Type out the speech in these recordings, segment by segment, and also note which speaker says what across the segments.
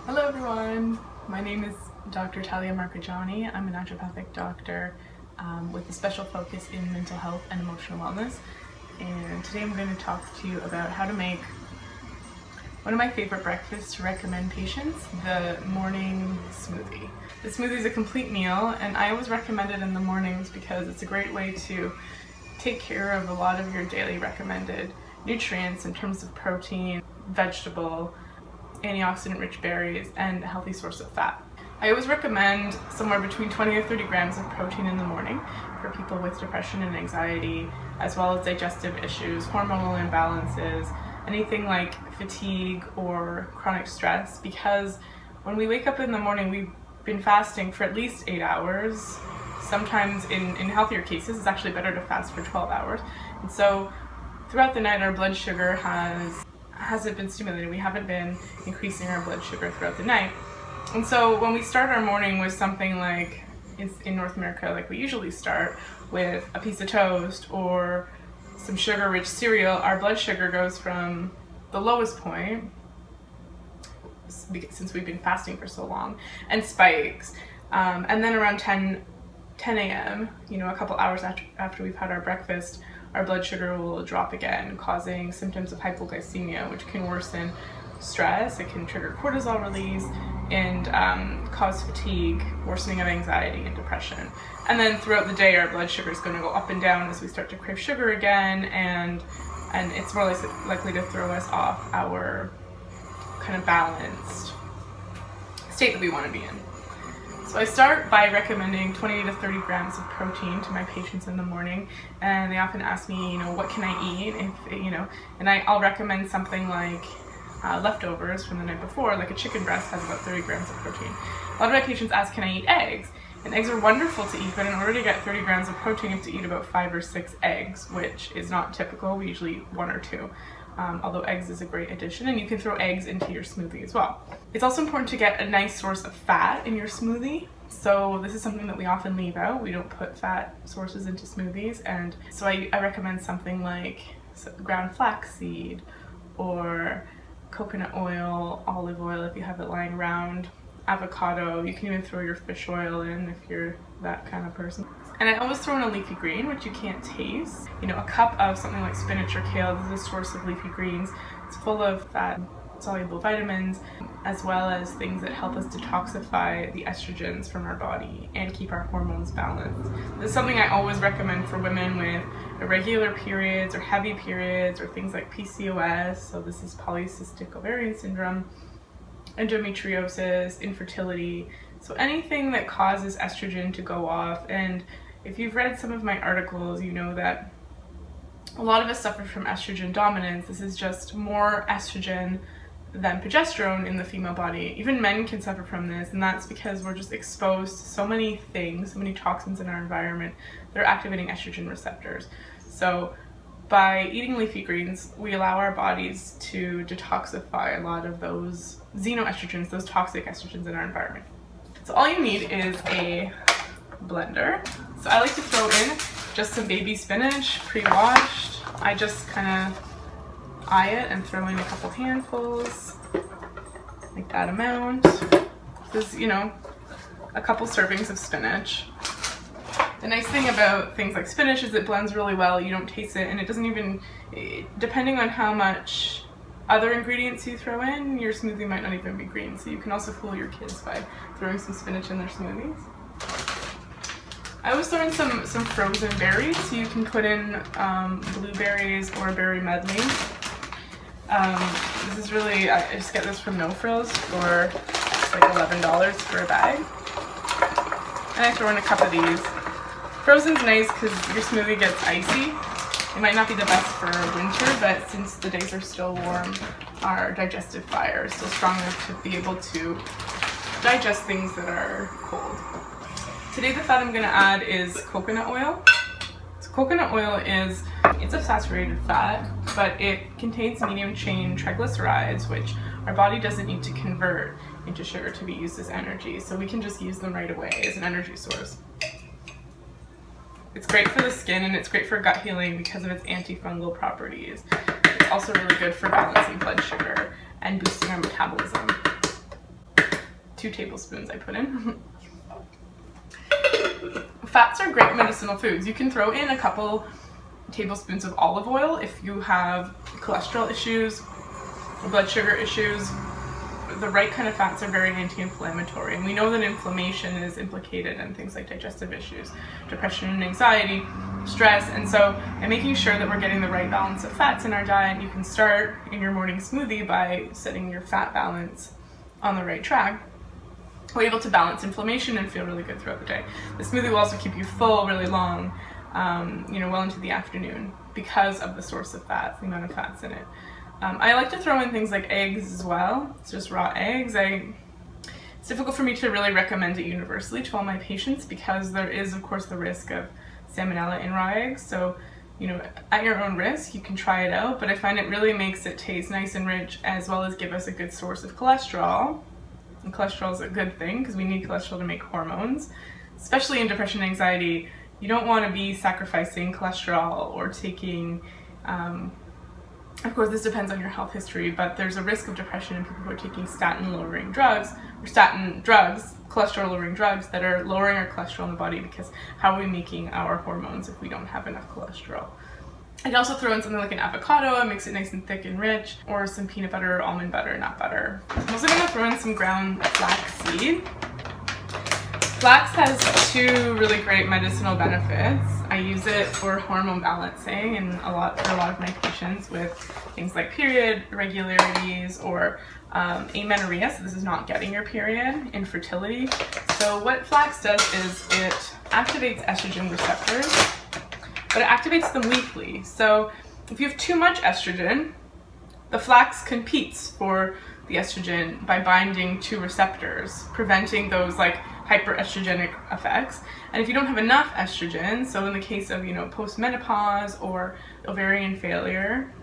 Speaker 1: Hello everyone, my name is Dr. Talia Marcheggiani. I'm a naturopathic doctor with a special focus in mental health and emotional wellness. And today I'm going to talk to you about how to make one of my favorite breakfasts to recommend patients, the morning smoothie. The smoothie is a complete meal and I always recommend it in the mornings because it's a great way to take care of a lot of your daily recommended nutrients in terms of protein, vegetable, antioxidant-rich berries, and a healthy source of fat. I always recommend somewhere between 20 or 30 grams of protein in the morning for people with depression and anxiety, as well as digestive issues, hormonal imbalances, anything like fatigue or chronic stress, because when we wake up in the morning, we've been fasting for at least 8 hours. Sometimes in healthier cases, it's actually better to fast for 12 hours. And so throughout the night, our blood sugar hasn't been stimulated. We haven't been increasing our blood sugar throughout the night. And so when we start our morning with something like, in North America, like we usually start with a piece of toast or some sugar-rich cereal, our blood sugar goes from the lowest point, since we've been fasting for so long, and spikes. And then around 10 a.m., a couple hours after we've had our breakfast, our blood sugar will drop again, causing symptoms of hypoglycemia, which can worsen stress. It can trigger cortisol release and cause fatigue, worsening of anxiety and depression. And then throughout the day, our blood sugar is going to go up and down as we start to crave sugar again, and it's more likely to throw us off our kind of balanced state that we want to be in. So I start by recommending 20 to 30 grams of protein to my patients in the morning, and they often ask me, what can I eat? And I'll recommend something like leftovers from the night before, like a chicken breast has about 30 grams of protein. A lot of my patients ask, can I eat eggs? And eggs are wonderful to eat, but in order to get 30 grams of protein, you have to eat about 5 or 6 eggs, which is not typical. We usually eat 1 or 2. Although eggs is a great addition, and you can throw eggs into your smoothie as well. It's also important to get a nice source of fat in your smoothie. So this is something that we often leave out. We don't put fat sources into smoothies, and so I recommend something like ground flaxseed or coconut oil, olive oil if you have it lying around, avocado. You can even throw your fish oil in if you're that kind of person. And I always throw in a leafy green, which you can't taste. A cup of something like spinach or kale. This is a source of leafy greens. It's full of fat, soluble vitamins, as well as things that help us detoxify the estrogens from our body and keep our hormones balanced. This is something I always recommend for women with irregular periods or heavy periods or things like PCOS. So this is polycystic ovarian syndrome, endometriosis, infertility. So anything that causes estrogen to go off. And if you've read some of my articles, you know that a lot of us suffer from estrogen dominance. This is just more estrogen than progesterone in the female body. Even men can suffer from this, and that's because we're just exposed to so many things, so many toxins in our environment that are activating estrogen receptors. So by eating leafy greens, we allow our bodies to detoxify a lot of those xenoestrogens, those toxic estrogens in our environment. So all you need is a blender. So I like to throw in just some baby spinach, pre-washed. I just kind of eye it and throw in a couple handfuls, like that amount. This is, a couple servings of spinach. The nice thing about things like spinach is it blends really well. You don't taste it, and it doesn't even, depending on how much other ingredients you throw in, your smoothie might not even be green. So you can also fool your kids by throwing some spinach in their smoothies. I always throw in some frozen berries, so you can put in blueberries or berry medley. This is really, I just get this from No Frills for like $11 for a bag. And I throw in a cup of these. Frozen's nice because your smoothie gets icy. It might not be the best for winter, but since the days are still warm, our digestive fire is still strong enough to be able to digest things that are cold. Today the fat I'm going to add is coconut oil. So coconut oil it's a saturated fat, but it contains medium chain triglycerides, which our body doesn't need to convert into sugar to be used as energy. So we can just use them right away as an energy source. It's great for the skin and it's great for gut healing because of its antifungal properties. It's also really good for balancing blood sugar and boosting our metabolism. 2 tablespoons I put in. Fats are great medicinal foods. You can throw in a couple tablespoons of olive oil if you have cholesterol issues, blood sugar issues. The right kind of fats are very anti-inflammatory, and we know that inflammation is implicated in things like digestive issues, depression and anxiety, stress, and so by making sure that we're getting the right balance of fats in our diet, you can start in your morning smoothie by setting your fat balance on the right track. We're able to balance inflammation and feel really good throughout the day. The smoothie will also keep you full really long, well into the afternoon because of the source of fats, the amount of fats in it. I like to throw in things like eggs as well. It's just raw eggs. It's difficult for me to really recommend it universally to all my patients because there is, of course, the risk of salmonella in raw eggs. So, at your own risk, you can try it out, but I find it really makes it taste nice and rich as well as give us a good source of cholesterol. And cholesterol is a good thing because we need cholesterol to make hormones, especially in depression and anxiety. You don't want to be sacrificing cholesterol or taking, of course, this depends on your health history, but there's a risk of depression in people who are taking statin-lowering drugs, or statin drugs, cholesterol-lowering drugs that are lowering our cholesterol in the body because how are we making our hormones if we don't have enough cholesterol? I'd also throw in something like an avocado and mix it nice and thick and rich, or some peanut butter, almond butter, nut butter. I'm also going to throw in some ground flax seed. Flax has 2 really great medicinal benefits. I use it for hormone balancing and for a lot of my patients with things like period irregularities or amenorrhea, so this is not getting your period, infertility. So what flax does is it activates estrogen receptors, but it activates them weakly. So if you have too much estrogen, the flax competes for the estrogen by binding to receptors, preventing those hyperestrogenic effects. And if you don't have enough estrogen, so in the case of postmenopause or ovarian failure,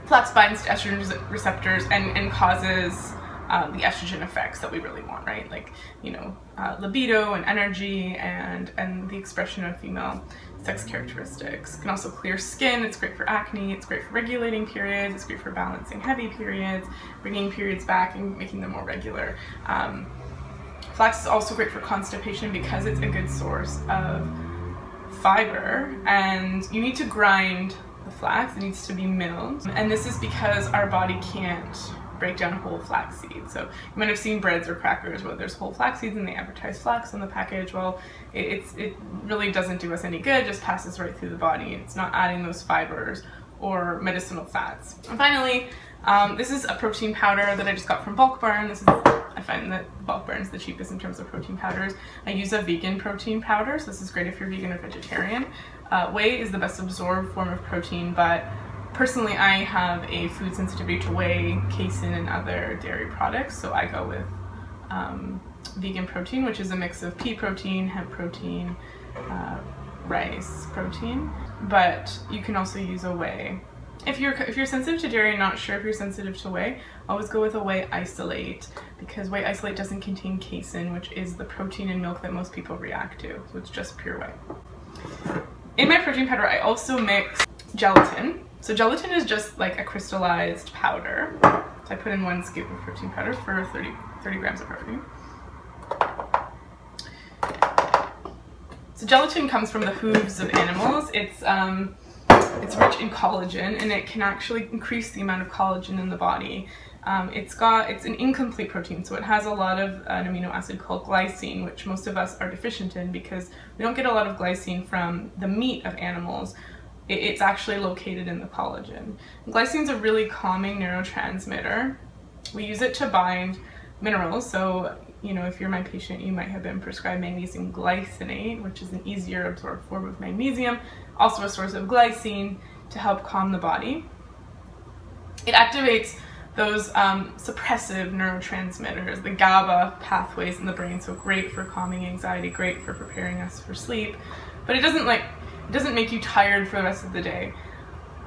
Speaker 1: flax binds to estrogen receptors and causes the estrogen effects that we really want, right? Libido and energy and the expression of female sex characteristics. It can also clear skin. It's great for acne. It's great for regulating periods. It's great for balancing heavy periods, bringing periods back and making them more regular. Flax is also great for constipation because it's a good source of fiber, and you need to grind the flax. It needs to be milled, and this is because our body can't break down whole flax seeds. So you might have seen breads or crackers where there's whole flax seeds and they advertise flax on the package. Well, it really doesn't do us any good, it just passes right through the body. It's not adding those fibers or medicinal fats. And finally, this is a protein powder that I just got from Bulk Barn. I find that Bulk Barn is the cheapest in terms of protein powders. I use a vegan protein powder, so this is great if you're vegan or vegetarian. Whey is the best absorbed form of protein, but personally I have a food sensitivity to whey, casein, and other dairy products, so I go with vegan protein, which is a mix of pea protein, hemp protein, rice protein, but you can also use a whey. If you're sensitive to dairy and not sure if you're sensitive to whey, always go with a whey isolate, because whey isolate doesn't contain casein, which is the protein in milk that most people react to, so it's just pure whey. In my protein powder, I also mix gelatin. So gelatin is just like a crystallized powder. So I put in 1 scoop of protein powder for 30 grams of protein. So gelatin comes from the hooves of animals. It's rich in collagen, and it can actually increase the amount of collagen in the body. It's an incomplete protein, so it has a lot of an amino acid called glycine, which most of us are deficient in because we don't get a lot of glycine from the meat of animals. It's actually located in the collagen. Glycine is a really calming neurotransmitter. We use it to bind minerals, so if you're my patient, you might have been prescribed magnesium glycinate, which is an easier absorbed form of magnesium, also a source of glycine to help calm the body. It activates those suppressive neurotransmitters, the GABA pathways in the brain, so great for calming anxiety, great for preparing us for sleep, but it doesn't make you tired for the rest of the day.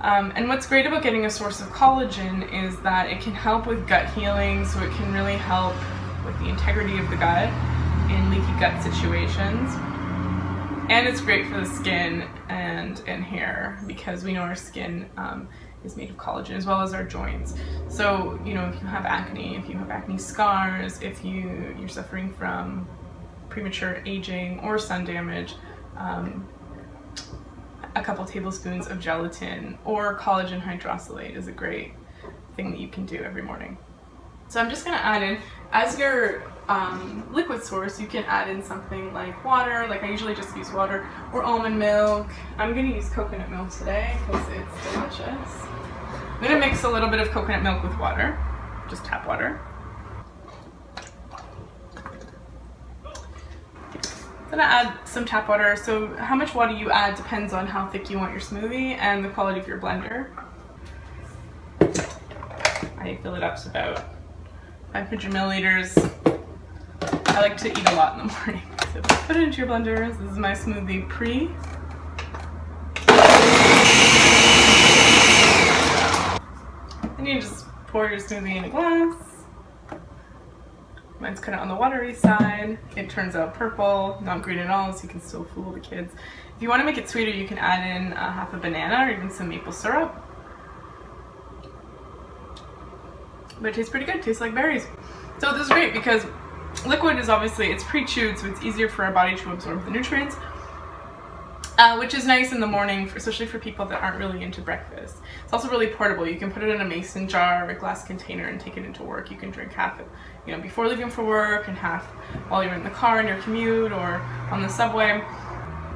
Speaker 1: And what's great about getting a source of collagen is that it can help with gut healing, so it can really help with the integrity of the gut in leaky gut situations. And it's great for the skin and hair, because we know our skin is made of collagen, as well as our joints. So, you know, if you have acne scars, if you're suffering from premature aging or sun damage, a couple tablespoons of gelatin or collagen hydrolysate is a great thing that you can do every morning. So I'm just going to add in, as your liquid source, you can add in something like water, like I usually just use water, or almond milk. I'm going to use coconut milk today because it's delicious. I'm going to mix a little bit of coconut milk with water, just tap water. I'm going to add some tap water. So how much water you add depends on how thick you want your smoothie and the quality of your blender. I fill it up to about 500 milliliters. I like to eat a lot in the morning. So put it into your blender. This is my smoothie pre. Then you just pour your smoothie in a glass. Mine's kind of on the watery side. It turns out purple, not green at all, so you can still fool the kids. If you want to make it sweeter, you can add in half a banana or even some maple syrup. But it tastes pretty good. It tastes like berries. So this is great because liquid is obviously, it's pre-chewed, so it's easier for our body to absorb the nutrients, which is nice in the morning, especially for people that aren't really into breakfast. It's also really portable. You can put it in a mason jar or a glass container and take it into work. You can drink half, you know, before leaving for work and half while you're in the car in your commute or on the subway.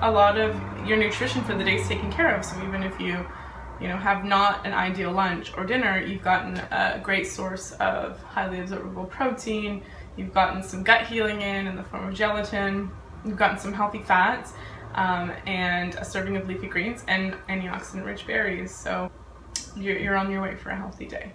Speaker 1: A lot of your nutrition for the day is taken care of. So even if you know, have not an ideal lunch or dinner, you've gotten a great source of highly absorbable protein. You've gotten some gut healing in the form of gelatin. You've gotten some healthy fats and a serving of leafy greens and antioxidant-rich berries. So you're on your way for a healthy day.